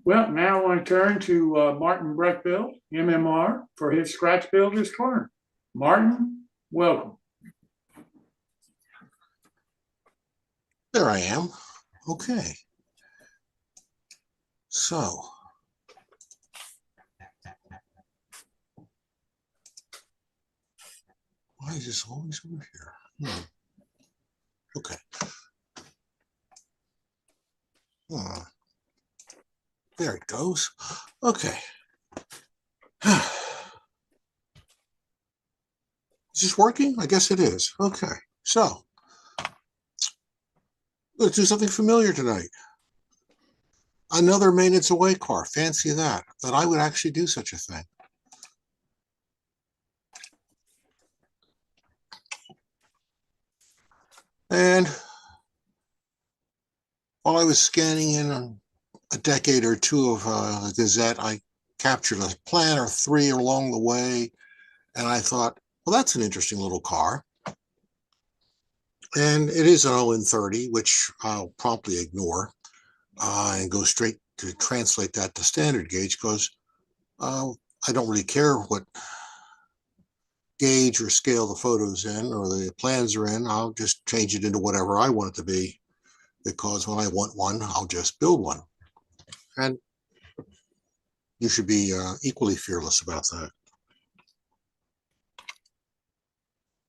Well, now I want to turn to Martin Brechbiel, MMR, for his Scratch Builder's Corner. Martin, welcome. There I am. Okay. So, why is this always over here? Okay. There it goes. Okay. Is this working? I guess it is. Okay. So, let's do something familiar tonight. Another maintenance away car. Fancy that I would actually do such a thing. And while I was scanning in a decade or two of the Gazette, I captured a plan or three along the way. And I thought, well, that's an interesting little car. And it is an On30, which I'll promptly ignore and go straight to translate that to standard gauge because I don't really care what gauge or scale the photos in or the plans are in. I'll just change it into whatever I want it to be because when I want one, I'll just build one. And you should be equally fearless about that.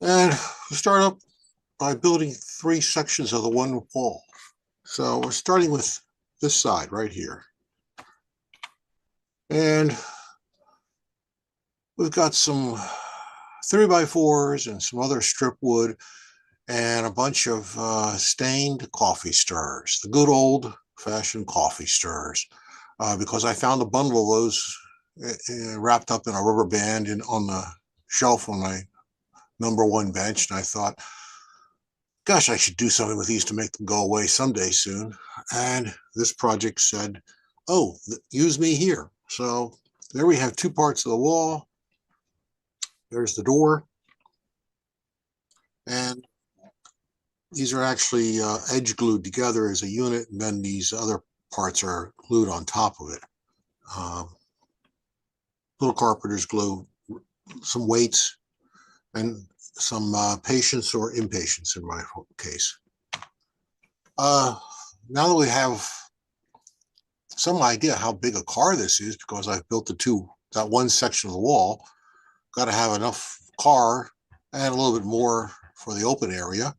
And we'll start up by building three sections of the one wall. So we're starting with this side right here. And we've got some 3x4s and some other strip wood and a bunch of stained coffee stirrers, the good old fashioned coffee stirrers, because I found a bundle of those wrapped up in a rubber band on the shelf on my #1 bench. And I thought, gosh, I should do something with these to make them go away someday soon. And this project said, oh, use me here. So there we have two parts of the wall. There's the door. And these are actually edge glued together as a unit. And then these other parts are glued on top of it. Little carpenter's glue, some weights, and some patience or impatience in my case. Now that we have some idea how big a car this is, because I've built that one section of the wall, got to have enough car and a little bit more for the open area.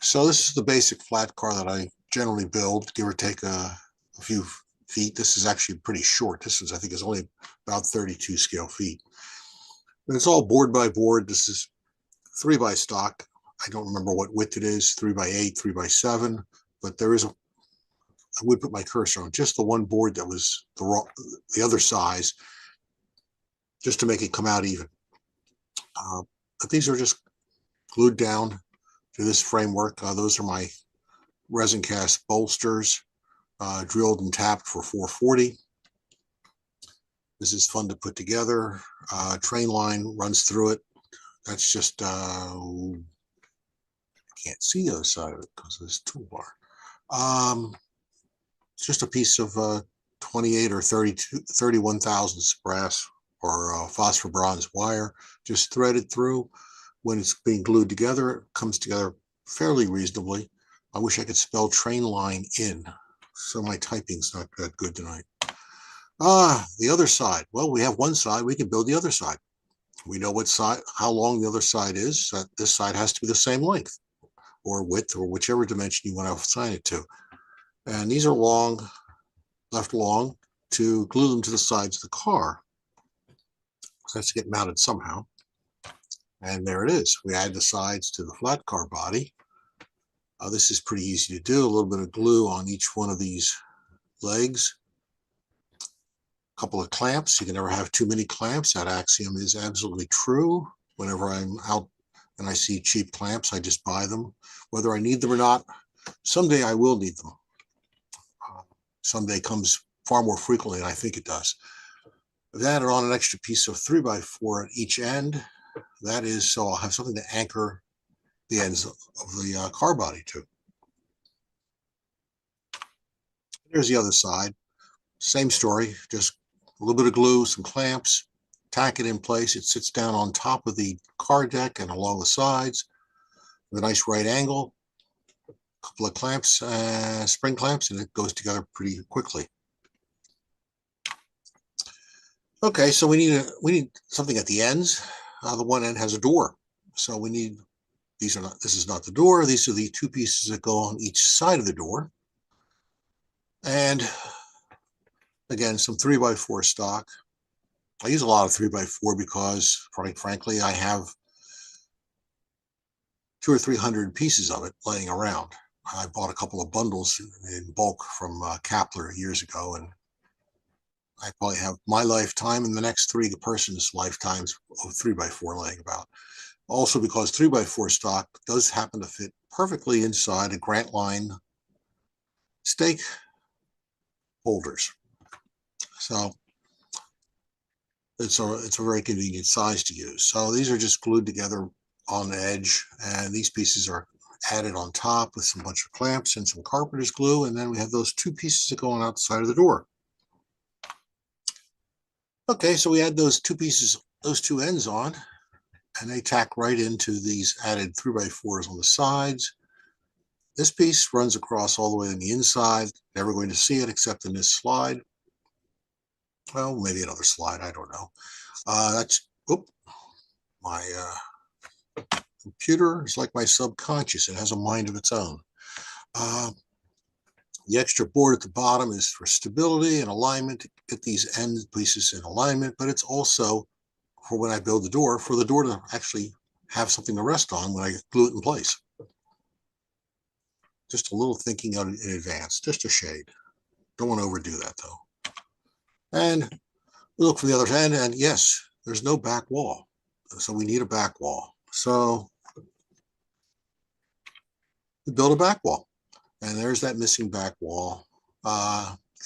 So this is the basic flat car that I generally build, give or take a few feet. This is actually pretty short. This is, I think, is only about 32 scale feet. And it's all board by board. This is 3x stock. I don't remember what width it is, 3x8, 3x7, but there is I would put my cursor on just the one board that was the other size, just to make it come out even. But these are just glued down to this framework. Those are my resin cast bolsters, drilled and tapped for 440. This is fun to put together. Train line runs through it. That's just, I can't see the other side of it because of this toolbar. It's just a piece of 28 or 31 thousandths brass or phosphor bronze wire, just threaded through. When it's being glued together, it comes together fairly reasonably. I wish I could spell train line in, so my typing's not that good tonight. The other side. Well, we have one side, we can build the other side. We know what side, how long the other side is. This side has to be the same length or width or whichever dimension you want to assign it to. And these are long, left long to glue them to the sides of the car. So that's to get mounted somehow. And there it is. We add the sides to the flat car body. This is pretty easy to do. A little bit of glue on each one of these legs. A couple of clamps. You can never have too many clamps. That axiom is absolutely true. Whenever I'm out and I see cheap clamps, I just buy them. Whether I need them or not, someday I will need them. Someday comes far more frequently than I think it does. I've added on an extra piece of 3x4 at each end. That is so I'll have something to anchor the ends of the car body to. There's the other side. same story, just a little bit of glue, some clamps, tack it in place. It sits down on top of the car deck and along the sides with a nice right angle, a couple of clamps, spring clamps, and it goes together pretty quickly. Okay, so we need something at the ends. The one end has a door, so we need this is not the door. These are the two pieces that go on each side of the door. And again, some 3x4 stock. I use a lot of 3x4 because, quite frankly, I have 200 or 300 pieces of it laying around. I bought a couple of bundles in bulk from Kapler years ago, and I probably have my lifetime and the next three persons' lifetimes of 3x4 laying about. Also, because 3x4 stock does happen to fit perfectly inside a Grant Line stake holders. So it's a very convenient size to use. So these are just glued together on the edge, and these pieces are added on top with some bunch of clamps and some carpenter's glue, and then we have those two pieces that go on outside of the door. Okay, so we add those two pieces, those two ends on, and they tack right into these added 3x4s on the sides. This piece runs across all the way on the inside. Never going to see it except in this slide. Well, maybe another slide, I don't know. That's, my computer is like my subconscious. It has a mind of its own. The extra board at the bottom is for stability and alignment to get these end pieces in alignment, but it's also for when I build the door, for the door to actually have something to rest on when I glue it in place. Just a little thinking out in advance, just a shade. Don't want to overdo that though. And look for the other end, and yes, there's no back wall. So we need a back wall. So we build a back wall, and there's that missing back wall.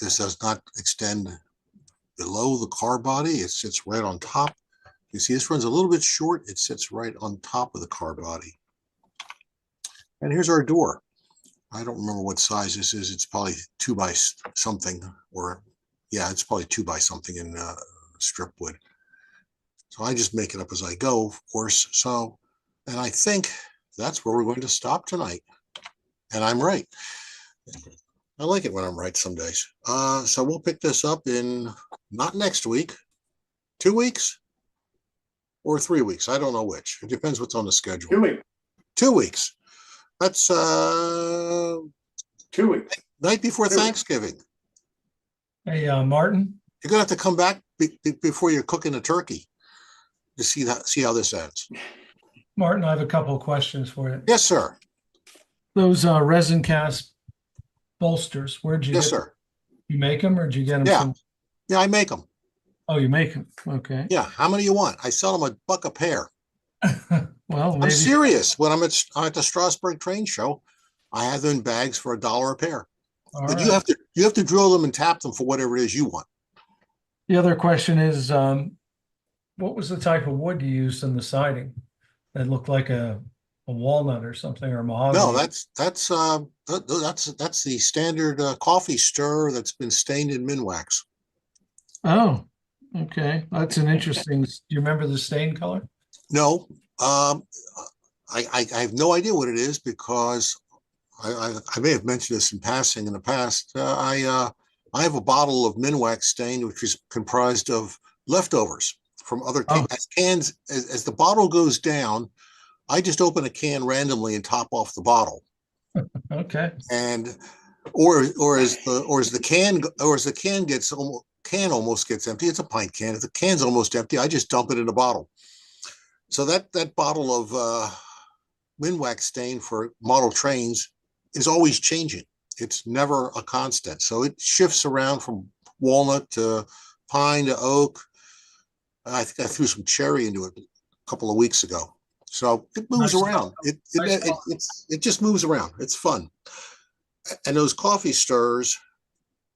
This does not extend below the car body. It sits right on top. You see this runs a little bit short. It sits right on top of the car body. And here's our door. I don't remember what size this is. It's probably 2 by something, or yeah, it's probably 2 by something in strip wood. So I just make it up as I go, of course. So, and I think that's where we're going to stop tonight. And I'm right. I like it when I'm right some days. So we'll pick this up in not next week, 2 weeks or 3 weeks. I don't know which. It depends what's on the schedule. 2 weeks. 2 weeks. That's 2 weeks. Night before Thanksgiving. Hey, Martin, You're gonna have to come back before you're cooking a turkey to see how this ends. Martin, I have a couple of questions for you. Yes, sir. Those resin cast bolsters, where'd you Yes, get sir. You make them or did you get them Yeah. from? Yeah, I make them. Oh, you make them. Okay. Yeah. How many you want? I sell them $1 a pair. Well, I'm maybe. serious. When I'm at the Strasbourg train show, I have them in bags for $1 a pair. All But right. you have to drill them and tap them for whatever it is you want. The other question is, what was the type of wood you used in the siding? That looked like a walnut or something, or mahogany. No, that's the standard coffee stir that's been stained in Minwax. Oh, okay. That's an interesting. Do you remember the stain color? No, I have no idea what it is because I may have mentioned this in passing in the past. I have a bottle of Minwax stain which is comprised of leftovers from other cans. As the bottle goes down, I just open a can randomly and top off the bottle. Okay. And or as the can almost gets empty. It's a pint can. If the can's almost empty, I just dump it in a bottle. So that bottle of Minwax stain for model trains is always changing. It's never a constant. So it shifts around from walnut to pine to oak. I think I threw some cherry into it a couple of weeks ago. So it moves around. It just moves around. It's fun. And those coffee stirrers,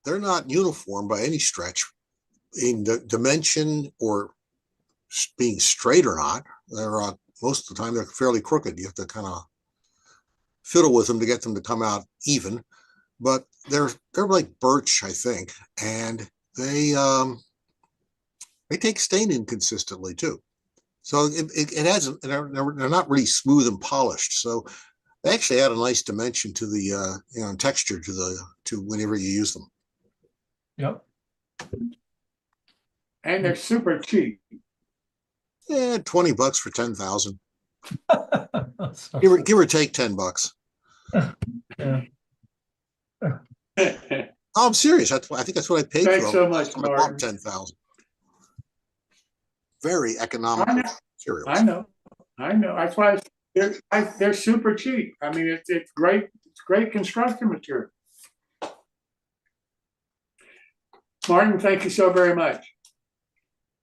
they're not uniform by any stretch in the dimension or being straight or not. They're most of the time they're fairly crooked. You have to kind of fiddle with them to get them to come out even. but they're like birch, I think, and they take stain in consistently too. So it has, they're not really smooth and polished. So they actually add a nice dimension to the texture to whenever you use them. Yep. And they're super cheap. Yeah, $20 for 10,000. So- Give or take $10. yeah. Thanks Oh, I'm serious. I think that's what I paid for them. so much, I bought Martin. 10,000. Very I economical know, materials. I know. That's why they're super cheap. I mean, it's great. It's great construction material. Martin, thank you so very much.